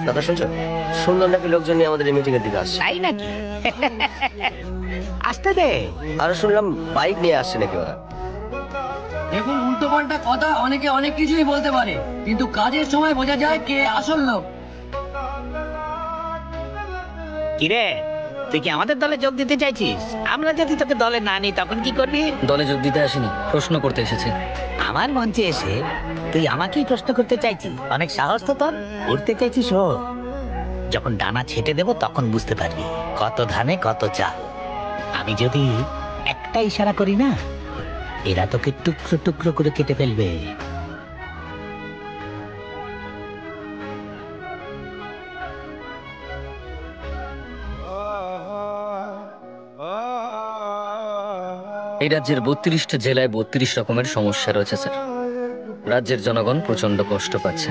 দাদা শুনছো? শুনলাম নাকি লোকজন নিয়ে আমাদের মিটিং এর দিকে আসছে। তাই নাকি? আসতে দে। আরো শুনলাম বাইক নিয়ে আসছে নাকি ওরা। দেখুন, উল্টো পাল্টা কথা অনেকে অনেক কিছুই বলতে পারে, কিন্তু কাজের সময় বোঝা যায় কে আসল লোক। কিরে, তুই কি আমাদের দলে যোগ দিতে চাইছিস? আমরা যদি তোকে দলে না নিই তখন কি করবি? দলে যোগ দিতে আসিনি, প্রশ্ন করতে এসেছে। আমার মঞ্চে এসে তুই আমাকেই প্রশ্ন করতে চাইছিস? অনেক সাহস তো তোর। উঠতে চাইছিস ও? যখন ডানা ছেটে দেব তখন বুঝতে পারবি কত ধানে কত চাল। আমি যদি একটা ইশারা করি না, এরা তোকে টুকরো টুকরো করে কেটে ফেলবে। এই রাজ্যের 32টা জেলায় 32 রকমের সমস্যা রয়েছে স্যার। রাজ্যের জনগণ প্রচন্ড কষ্ট পাচ্ছে।